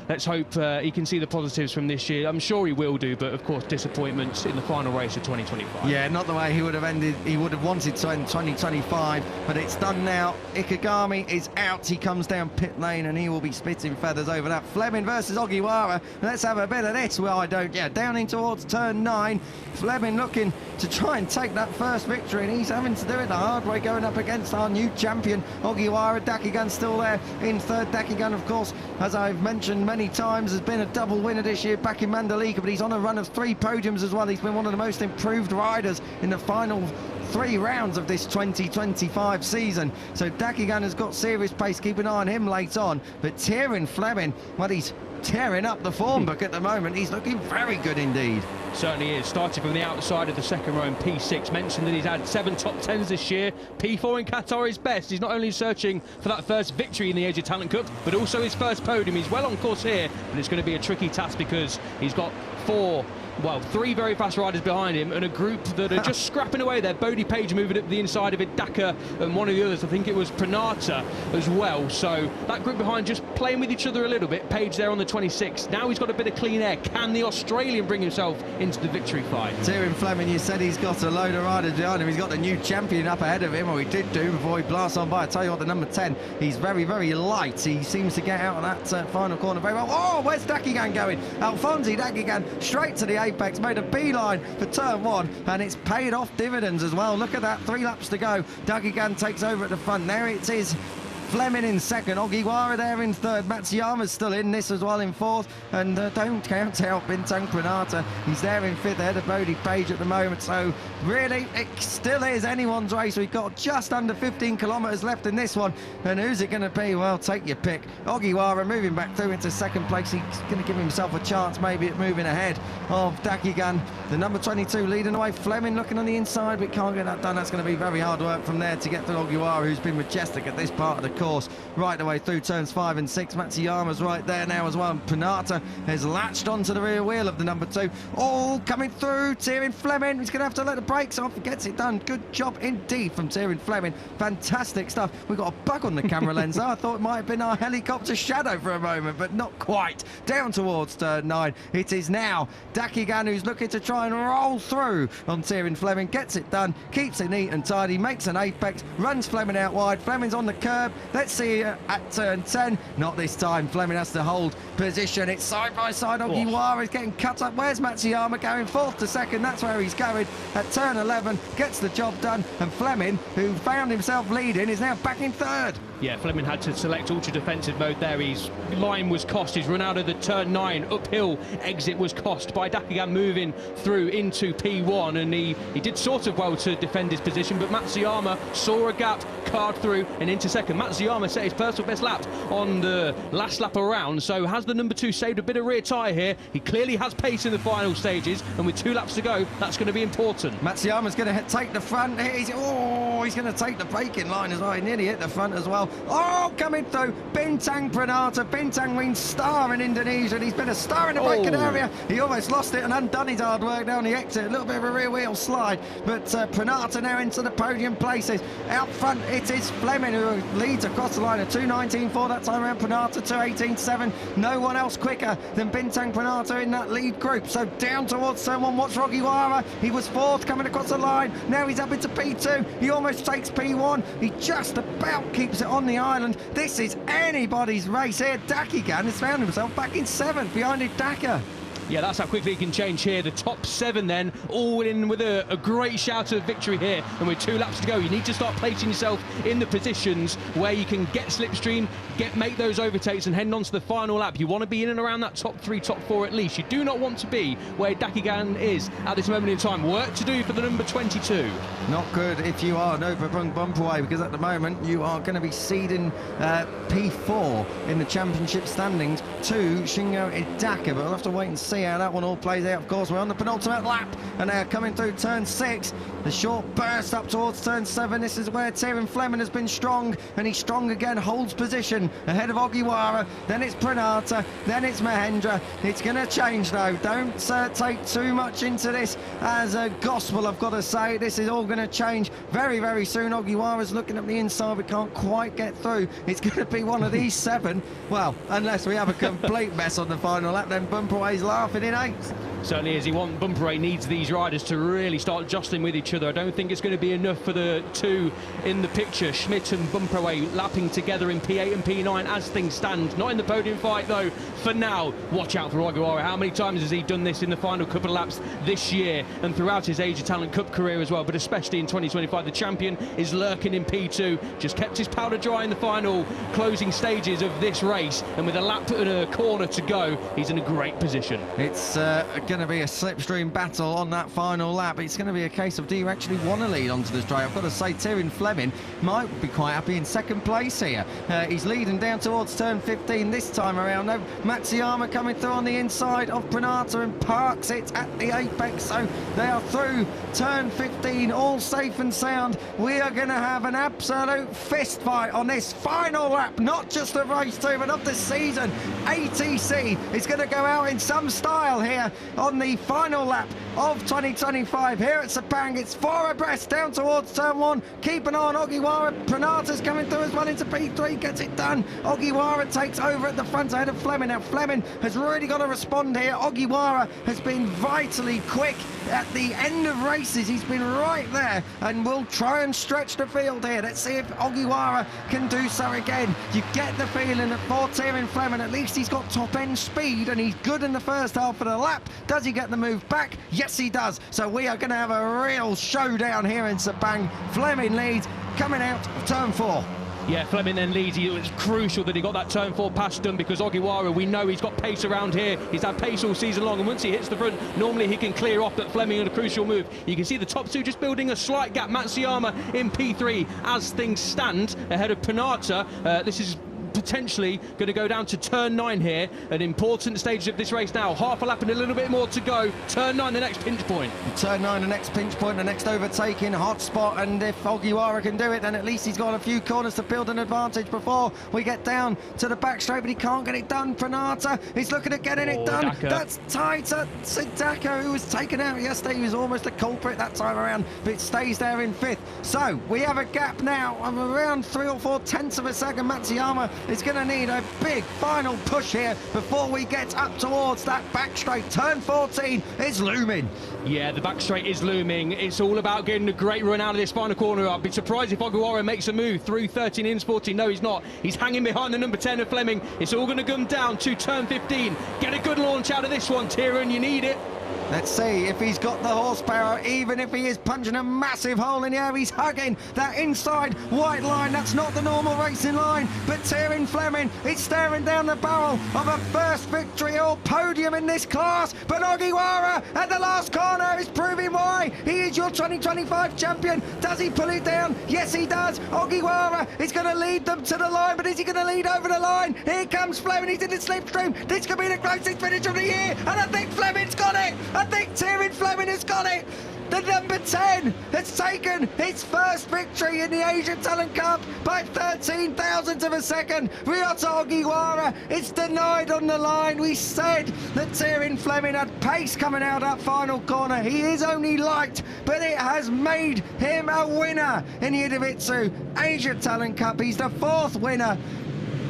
let's hope he can see the positives from this year. I'm sure he will do, but of course disappointments in the final race of 2025. Yeah, not the way he would have ended. He would have wanted to end 2025, but it's done now. Ikegami is out. He comes down pit lane and he will be spitting feathers over that. Fleming versus Ogiwara. Let's have a bit of this. Well, I don't. Yeah, down in towards turn 9. Fleming looking to try and take that first victory, and he's having to do it the hard way, going up against our new champion Ogiwara. Dakigan still there in third. Dakigan, of course, as I've mentioned many times, has been a double winner this year back in Mandalika, but he's on a run of 3 podiums as well. He's been one of the most improved riders in the final 3 rounds of this 2025 season. So Dakigan has got serious pace. Keep an eye on him late on. But Tyrrell Fleming, well, he's tearing up the form book at the moment. He's looking very good indeed. Certainly is. Started from the outside of the second row in P6. Mentioned that he's had 7 top 10s this year. P4 in Qatar is best. He's not only searching for that first victory in the Asia Talent Cup, but also his first podium. He's well on course here, but it's going to be a tricky task because he's got 3 very fast riders behind him and a group that are just scrapping away there. Bodie Page moving up the inside of it, Daka and one of the others, I think it was Pranata as well. So that group behind just playing with each other a little bit. Page there on the 26. Now he's got a bit of clean air. Can the Australian bring himself into the victory fight? Tyrrell Fleming, you said he's got a load of riders behind him. He's got the new champion up ahead of him, or he did do before he blasts on by. I tell you what, the number 10, he's very, very light. He seems to get out of that final corner very well. Oh, where's Dakigan going? Alfonsi Dakigan straight to the apex, made a beeline for turn 1, and it's paid off dividends as well. Look at that, 3 laps to go. Dakigan takes over at the front. There it is. Fleming in second, Ogiwara there in third, Matsuyama's still in this as well in fourth, and don't count out Bintang Pranata, he's there in fifth ahead of Bodie Page at the moment. So really it still is anyone's race. We've got just under 15 kilometres left in this one, and who's it going to be? Well, take your pick. Ogiwara moving back through into second place. He's going to give himself a chance maybe at moving ahead of Dakigan. The number 22 leading away. Fleming looking on the inside, but can't get that done. That's going to be very hard work from there to get to Ogiwara, who's been majestic at this part of the course right the way through turns 5 and 6. Matsuyama's right there now as well, and Pranata has latched onto the rear wheel of the number 2. Oh, coming through, Tyrrell Fleming. He's going to have to let the brakes off. Gets it done. Good job indeed from Tyrrell Fleming. Fantastic stuff. We've got a bug on the camera lens. I thought it might have been our helicopter shadow for a moment, but not quite. Down towards turn 9. It is now Dakigan who's looking to try and roll through on Tyrrell Fleming. Gets it done. Keeps it neat and tidy. Makes an apex. Runs Fleming out wide. Fleming's on the curb. Let's see at turn 10. Not this time. Fleming has to hold position. It's side by side. Ogiwara is getting cut up. Where's Matsuyama going? 4th to 2nd. That's where he's going. At turn 11, gets the job done. And Fleming, who found himself leading, is now back in 3rd. Yeah, Fleming had to select ultra defensive mode there. His line was cost. His run out of the turn 9 uphill exit was cost by Dakigan moving through into P1, and he did sort of well to defend his position, but Matsuyama saw a gap, carved through and into second. Matt Matsuyama set his personal best lap on the last lap around. So has the number 2 saved a bit of rear tyre here? He clearly has pace in the final stages, and with 2 laps to go, that's going to be important. Matsuyama's going to take the front. He's going to take the braking line as well. He nearly hit the front as well. Oh, coming through. Bintang Pranata. Bintang means star in Indonesia, and he's been a star in the braking area. He almost lost it and undone his hard work down the exit. A little bit of a rear wheel slide, but Pranata now into the podium places. Out front, it is Fleming who leads across the line at 2:19.4 that time around. Pranata 2:18.7. No one else quicker than Bintang Pranata in that lead group. So down towards turn 1. Watch Ogiwara. He was 4th coming across the line. Now he's up into P2. He almost takes P1. He just about keeps it on the island. This is anybody's race here. Dakigan has found himself back in 7th behind Hidaka. Yeah, that's how quickly he can change here. The top 7 then, all in with a great shout of victory here. And with 2 laps to go, you need to start placing yourself in the positions where you can get slipstream, make those overtakes and head on to the final lap. You want to be in and around that top 3, top 4 at least. You do not want to be where Dakigan is at this moment in time. Work to do for the number 22. Not good if you are Nova Bumperway, because at the moment you are going to be seeding P4 in the championship standings to Shingo Hidaka, but we'll have to wait and see how that one all plays out. Of course, we're on the penultimate lap, and they're coming through turn 6. The short burst up towards turn 7. This is where Tyrone Fleming has been strong, and he's strong again, holds position ahead of Ogiwara. Then it's Pranata, then it's Mahendra. It's going to change though. Don't take too much into this as a gospel, I've got to say. This is all going to change very, very soon. Ogiwara's looking up the inside, we can't quite get through. It's going to be one of these 7. Well, unless we have a complete mess on the final lap, then Bumperway's laughing in 8th. Certainly is. Bumperway needs these riders to really start jostling with each other. I don't think it's going to be enough for the 2 in the picture. Schmidt and Bumperway lapping together in P8 and P9 as things stand. Not in the podium fight though for now. Watch out for Ogiwara. How many times has he done this in the final couple of laps this year and throughout his Asia Talent Cup career as well, but especially in 2025. The champion is lurking in P2. Just kept his powder dry in the final closing stages of this race, and with a lap and a corner to go, he's in a great position. It's going to be a slipstream battle on that final lap. It's going to be a case of, do you actually want to lead onto the straight? I've got to say, Tyrone Fleming might be quite happy in 2nd place here. He's leading down towards turn 15 this time around. No, Matsuyama coming through on the inside of Pranata and parks it at the apex. So they are through turn 15, all safe and sound. We are going to have an absolute fist fight on this final lap, not just of race 2, but of the season. ATC is going to go out in some style here on the final lap of 2025 here at Sepang. It's 4 abreast down towards turn 1. Keep an eye on Ogiwara. Pranata's coming through as well into P3, gets it done. Ogiwara takes over at the front ahead of Fleming. Now Fleming has really got to respond here. Ogiwara has been vitally quick at the end of races. He's been right there and will try and stretch the field here. Let's see if Ogiwara can do so again. You get the feeling that for Tyrone Fleming, at least he's got top end speed and he's good in the first half of the lap. Does he get the move back? Yes, he does. So we are going to have a real showdown here in Sepang. Fleming leads coming out of turn 4. Yeah, Fleming then leads. It was crucial that he got that turn 4 pass done, because Ogiwara, we know he's got pace around here. He's had pace all season long, and once he hits the front, normally he can clear off. But Fleming on a crucial move. You can see the top 2 just building a slight gap. Matsuyama in P3 as things stand ahead of Pranata. This is potentially going to go down to turn 9 here, an important stage of this race now. Half a lap and a little bit more to go. Turn 9, the next pinch point. Turn 9, the next pinch point, the next overtaking hot spot, and if Ogiwara can do it, then at least he's got a few corners to build an advantage before we get down to the back straight, but he can't get it done. Pranata, he's looking at getting it done. Daka. That's tighter. Hidaka, who was taken out yesterday, he was almost a culprit that time around, but it stays there in 5th. So we have a gap now of around 3 or 4 tenths of a second. Matsuyama is going to need a big final push here before we get up towards that back straight. Turn 14 is looming. Yeah, the back straight is looming. It's all about getting a great run out of this final corner. I'd be surprised if Ogiwara makes a move through 13 in 14. No, he's not. He's hanging behind the number 10 of Fleming. It's all going to come down to turn 15. Get a good launch out of this one, Tyrone. You need it. Let's see if he's got the horsepower, even if he is punching a massive hole in the air. He's hugging that inside white line. That's not the normal racing line, but Tyrrell Fleming is staring down the barrel of a first victory or podium in this class. But Ogiwara at the last corner is proving why he is your 2025 champion. Does he pull it down? Yes, he does. Ogiwara is going to lead them to the line, but is he going to lead over the line? Here comes Fleming. He's in the slipstream. This could be the closest finish of the year, and I think Fleming's got it. I think Tyrrell Fleming has got it. The number 10 has taken his first victory in the Asia Talent Cup by 13 thousandths of a second. Ryota Ogiwara is denied on the line. We said that Tyrrell Fleming had pace coming out that final corner. He is only light, but it has made him a winner in the Idemitsu Asia Talent Cup. He's the fourth winner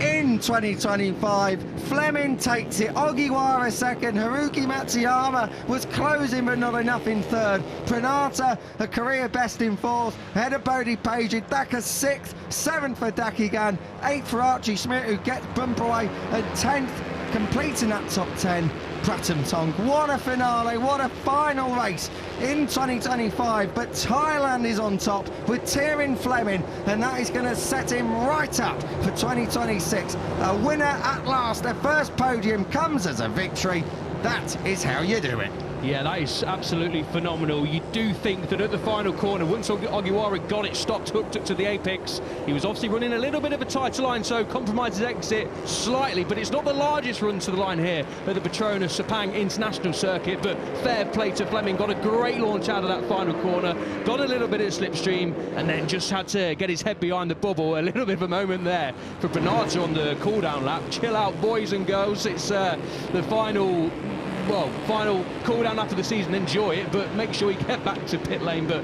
in 2025. Fleming takes it. Ogiwara second. Haruki Matsuyama was closing but not enough in third. Pranata, a career best in fourth. Ahead of Bodhi Page. Daka sixth. Seventh for Dakigan. Eighth for Archie Schmidt, who gets bump away. And 10th, completing that top 10, Pratham Tong. What a finale, what a final race in 2025, but Thailand is on top with Tyrrell Fleming, and that is going to set him right up for 2026. A winner at last. Their first podium comes as a victory. That is how you do it. Yeah, that is absolutely phenomenal. You do think that at the final corner, once Ogiwara got it stopped, hooked up to the apex, he was obviously running a little bit of a tighter line, so compromised his exit slightly, but it's not the largest run to the line here at the Petronas Sepang International Circuit, but fair play to Fleming. Got a great launch out of that final corner, got a little bit of slipstream, and then just had to get his head behind the bubble. A little bit of a moment there for Pranata on the cool-down lap. Chill out, boys and girls. It's the final cool-down after the season. Enjoy it, but make sure you get back to pit lane. But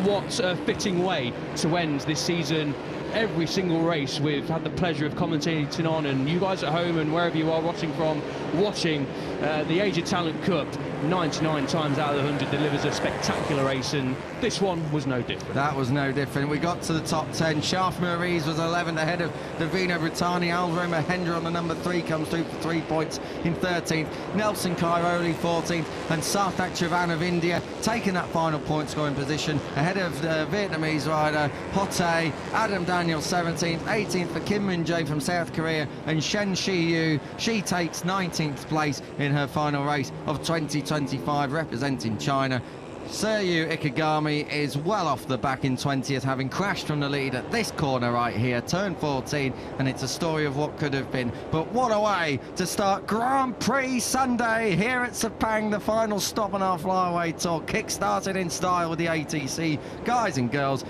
what a fitting way to end this season. Every single race we've had the pleasure of commentating on, and you guys at home and wherever you are watching from, the Asia Talent Cup 99 times out of the 100 delivers a spectacular race, and this one was no different. That was no different. We got to the top 10. Shaf Maurice was 11th ahead of Davina Brittani. Alvaro Mahendra on the number 3 comes through for 3 points in 13th. Nelson Kairoli 14th, and Sarthak Chavan of India taking that final point scoring position ahead of the Vietnamese rider Hote. Adam Daniel 17th, 18th for Kim Min Jae from South Korea, and Shen Shiyu, she takes 19th place in her final race of 2025 representing China. Seryu Ikegami is well off the back in 20th, having crashed from the lead at this corner right here, turn 14, and it's a story of what could have been. But what a way to start Grand Prix Sunday here at Sepang, the final stop on our flyaway tour, kick-started in style with the ATC. Guys and girls,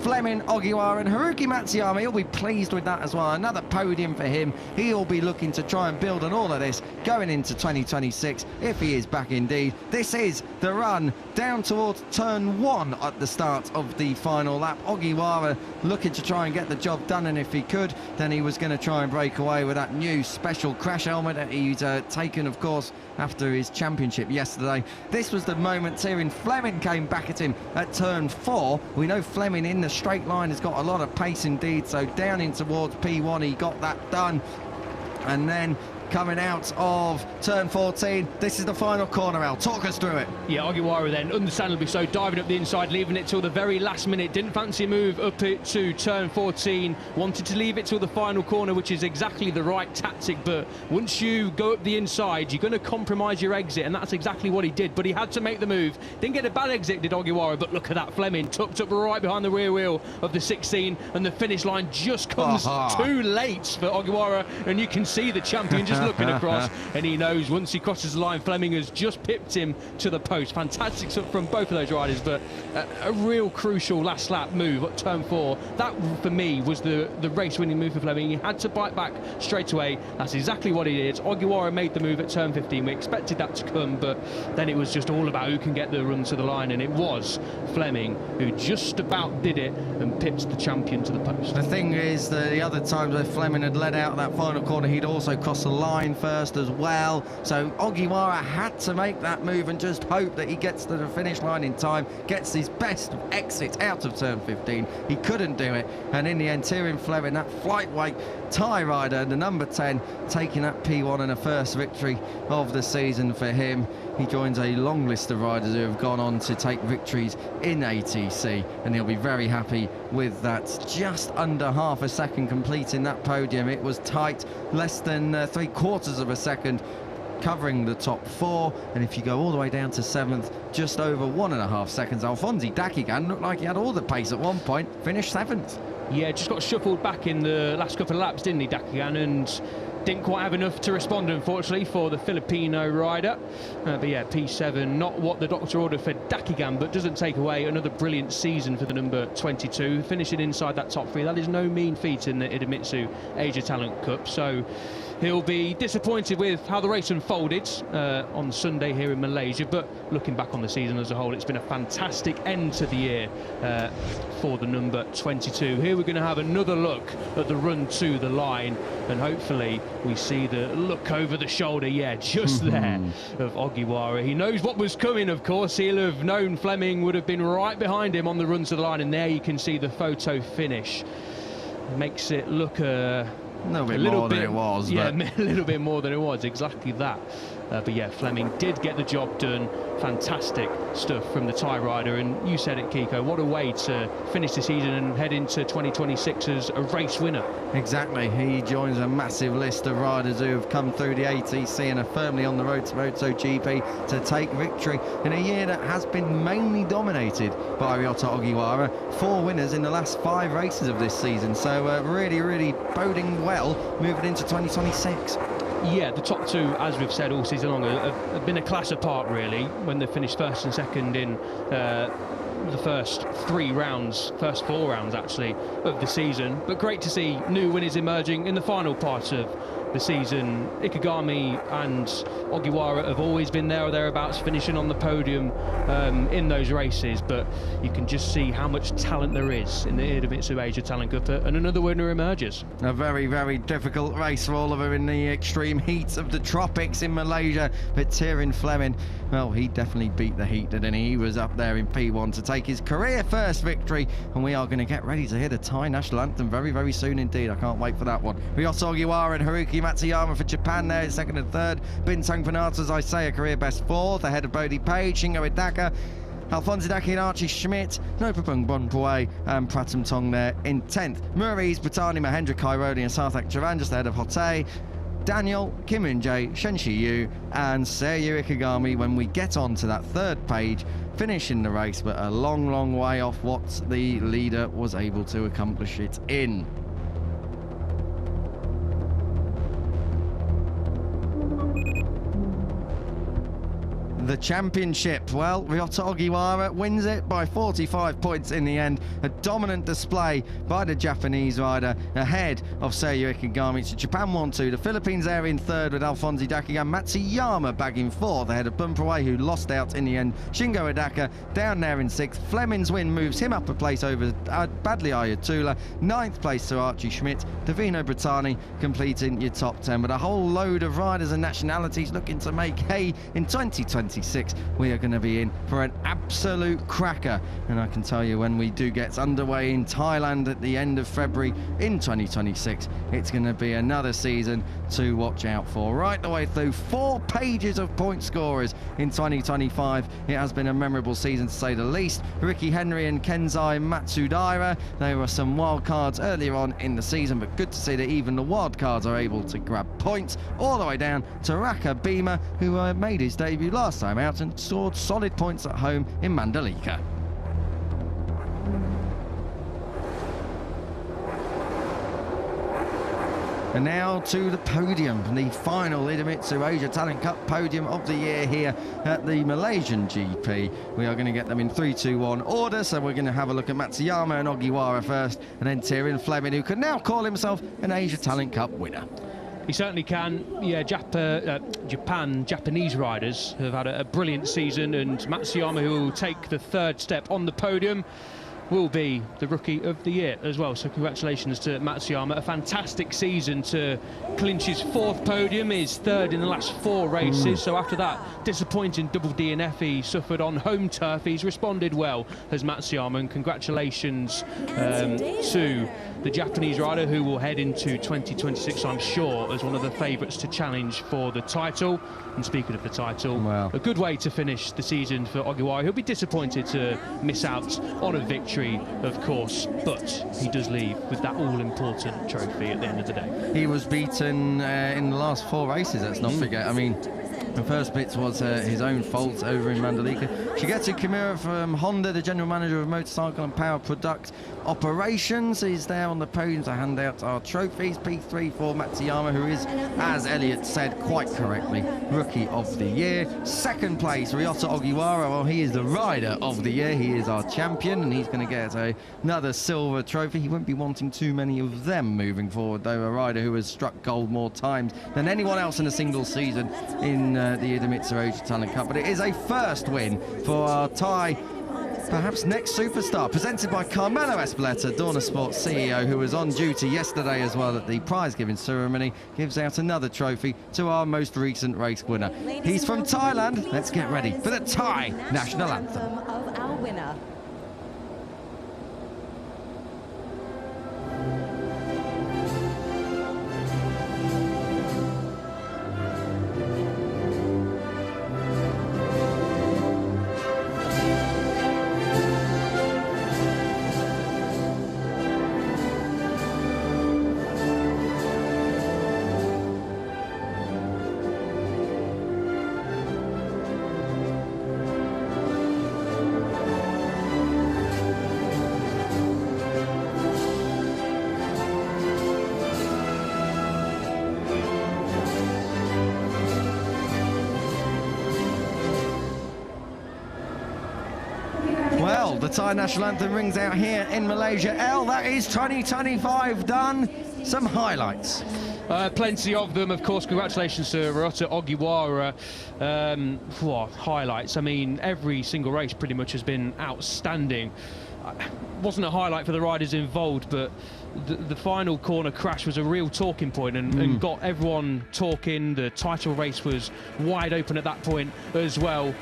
Fleming, Ogiwara and Haruki Matsuyama, he'll be pleased with that as well. Another podium for him. He'll be looking to try and build on all of this going into 2026, if he is back indeed. This is the run down towards turn 1 at the start of the final lap. Ogiwara looking to try and get the job done, and if he could, then he was going to try and break away with that new special crash helmet that he'd taken, of course, after his championship yesterday. This was the moment Tyrrell Fleming came back at him at turn 4. We know Fleming in the straight line has got a lot of pace indeed, so down in towards P1 he got that done, and then coming out of turn 14, this is the final corner. Al, talk us through it. Yeah, Ogiwara then, understandably so, diving up the inside, leaving it till the very last minute. Didn't fancy a move up it to turn 14. Wanted to leave it till the final corner, which is exactly the right tactic. But once you go up the inside, you're going to compromise your exit, and that's exactly what he did. But he had to make the move. Didn't get a bad exit, did Ogiwara, but look at that. Fleming tucked up right behind the rear wheel of the 16, and the finish line just comes too late for Ogiwara, and you can see the champion just looking across, and he knows once he crosses the line, Fleming has just pipped him to the post. Fantastic stuff from both of those riders, but a real crucial last lap move at turn 4. That, for me, was the race-winning move for Fleming. He had to bite back straight away. That's exactly what he did. Ogiwara made the move at turn 15. We expected that to come, but then it was just all about who can get the run to the line, and it was Fleming who just about did it and pipped the champion to the post. The thing is, the other times where Fleming had led out that final corner, he'd also crossed the line first as well, so Ogiwara had to make that move and just hope that he gets to the finish line in time, gets his best exit out of turn 15. He couldn't do it, and in the end, Tyrrell Fleming, that flightweight Thai rider, the number 10, taking that P1 and a first victory of the season for him. he joins a long list of riders who have gone on to take victories in ATC, and he'll be very happy with that. Just under half a second completing that podium. It was tight, less than 3/4 of a second covering the top 4, and if you go all the way down to 7th, just over 1.5 seconds. Alphonse Dakigan looked like he had all the pace at one point, finished 7th. Yeah, just got shuffled back in the last couple of laps, didn't he, Dakigan, and didn't quite have enough to respond, unfortunately, for the Filipino rider. But yeah, P7, not what the doctor ordered for Dakigan, but doesn't take away another brilliant season for the number 22, finishing inside that top 3. That is no mean feat in the Idemitsu Asia Talent Cup, so he'll be disappointed with how the race unfolded on Sunday here in Malaysia, but looking back on the season as a whole, it's been a fantastic end to the year for the number 22. Here we're going to have another look at the run to the line, and hopefully we see the look over the shoulder, yeah, just there, of Ogiwara. He knows what was coming, of course. He'll have known Fleming would have been right behind him on the run to the line, and there you can see the photo finish. Makes it look a little bit more than it was. Yeah, a little bit more than it was, exactly that. But yeah, Fleming did get the job done. Fantastic stuff from the Thai rider, and you said it, Kiko, what a way to finish the season and head into 2026 as a race winner. Exactly, he joins a massive list of riders who have come through the ATC and are firmly on the road to MotoGP to take victory in a year that has been mainly dominated by Ryota Ogiwara. 4 winners in the last 5 races of this season, so really boding well moving into 2026. Yeah, the top 2, as we've said all season long, have been a class apart, really, when they finished 1st and 2nd in the first 3 rounds, first 4 rounds, actually, of the season. But great to see new winners emerging in the final part of the season. Ikegami and Ogiwara have always been there or thereabouts, finishing on the podium in those races, but you can just see how much talent there is in the Idemitsu Asia Talent Cup, and another winner emerges. A very difficult race for all of them in the extreme heat of the tropics in Malaysia, but Tyrrell Fleming, well, he definitely beat the heat, didn't he? He was up there in P1 to take his career first victory, and we are going to get ready to hear the Thai national anthem very soon indeed. I can't wait for that one. Ryota Ogiwara and Haruki Matsuyama for Japan there in 2nd and 3rd. Bintang Panata, as I say, a career best 4th, ahead of Bodhi Page, Shingo Hidaka, Alphonse Daki and Archie Schmidt, Nopapung Bonpoe and Pratham Tong there in 10th. Murray's Bhatani, Mahendra Kairodi and Sarthak Chavan just ahead of Hote. Daniel, Kim Min-jae, Shenshi Yu and Seiryu Ikegami when we get on to that 3rd page, finishing the race, but a long way off what the leader was able to accomplish it in. The championship, well, Ryota Ogiwara wins it by 45 points in the end. A dominant display by the Japanese rider ahead of Seiryu Ikegami. It's Japan 1-2. The Philippines there in 3rd with Alphonse Dakigan. Matsuyama bagging 4th ahead of Bunpaway, who lost out in the end. Shingo Hidaka down there in 6th. Fleming's win moves him up a place over Badley Ayatollah. 9th place to Archie Schmidt. Davino Bratani completing your top 10. But a whole load of riders and nationalities looking to make hay in 2026. We are going to be in for an absolute cracker, and I can tell you, when we do get underway in Thailand at the end of February in 2026, it's going to be another season to watch out for. Right the way through, 4 pages of point scorers in 2025. It has been a memorable season, to say the least. Ricky Henry and Kenzai Matsudaira, there were some wild cards earlier on in the season, but good to see that even the wild cards are able to grab points, all the way down to Raka Bima, who made his debut last time out and scored solid points at home in Mandalika. And now to the podium, the final Idemitsu Asia Talent Cup podium of the year here at the Malaysian GP. We are going to get them in 3-2-1 order, so we're going to have a look at Matsuyama and Ogiwara first, and then Tyrrell Fleming, who can now call himself an Asia Talent Cup winner. He certainly can. Yeah, Japanese riders have had a brilliant season, and Matsuyama, who will take the 3rd step on the podium. will be the Rookie of the Year as well. So congratulations to Matsuyama. A fantastic season to clinch his 4th podium, his 3rd in the last 4 races. So after that disappointing double DNF he suffered on home turf, he's responded well as Matsuyama, and congratulations to the Japanese rider who will head into 2026, I'm sure, as one of the favourites to challenge for the title. And speaking of the title, well, a good way to finish the season for Ogiwara. He'll be disappointed to miss out on a victory, of course, but he does leave with that all-important trophy at the end of the day. He was beaten in the last 4 races, let's not forget. I mean, the first bit was his own fault over in Mandalika. Shigeru Kimura from Honda, the general manager of motorcycle and power product operations, is there on the podium to hand out our trophies. P3 for Matsuyama, who is, as Elliot said quite correctly, Rookie of the Year. 2nd place, Ryota Ogiwara. Well, he is the Rider of the Year. He is our champion, and he's going to get another silver trophy. He won't be wanting too many of them moving forward, though. A rider who has struck gold more times than anyone else in a single season in the Idemitsu Asia Talent Cup. But it is a first win for our Thai, perhaps next superstar, presented by Carmelo Espeleta, Dorna Sports CEO, who was on duty yesterday as well at the prize-giving ceremony. Gives out another trophy to our most recent race winner. He's from Thailand. Let's get ready for the Thai national anthem. Of our winner. Well, the Thai national anthem rings out here in Malaysia. That is 2025 done. Some highlights. Plenty of them, of course. Congratulations to Ryota Ogiwara. Highlights. I mean, every single race pretty much has been outstanding. Wasn't a highlight for the riders involved, but the final corner crash was a real talking point and got everyone talking. The title race was wide open at that point as well.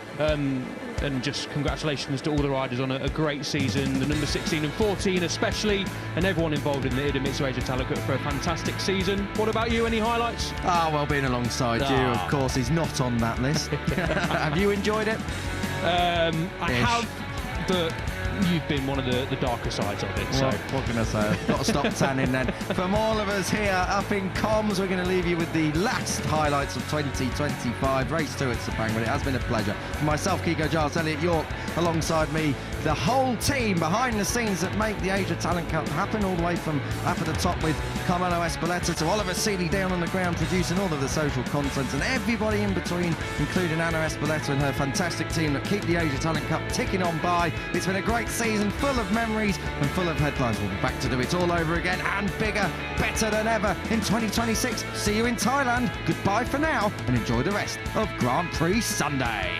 And just congratulations to all the riders on a great season, the number 16 and 14 especially, and everyone involved in the Idemitsu Asia Talent Cup for a fantastic season. What about you? Any highlights? Well, being alongside you, of course, is not on that list. Have you enjoyed it? I have, but you've been one of the darker sides of it. So what can I say? I've got to stop tanning then. From all of us here up in comms, we're going to leave you with the last highlights of 2025, race 2 at Sepang. But it has been a pleasure. For myself, Kiko Giles, Elliot York, alongside me, the whole team behind the scenes that make the Asia Talent Cup happen, all the way from up at the top with Carmelo Espeleta to Oliver Seeley down on the ground producing all of the social content, and everybody in between, including Anna Espeleta and her fantastic team that keep the Asia Talent Cup ticking on by. It's been a great season, full of memories and full of headlines. We'll be back to do it all over again and bigger, better than ever in 2026. See you in Thailand. Goodbye for now and enjoy the rest of Grand Prix Sunday.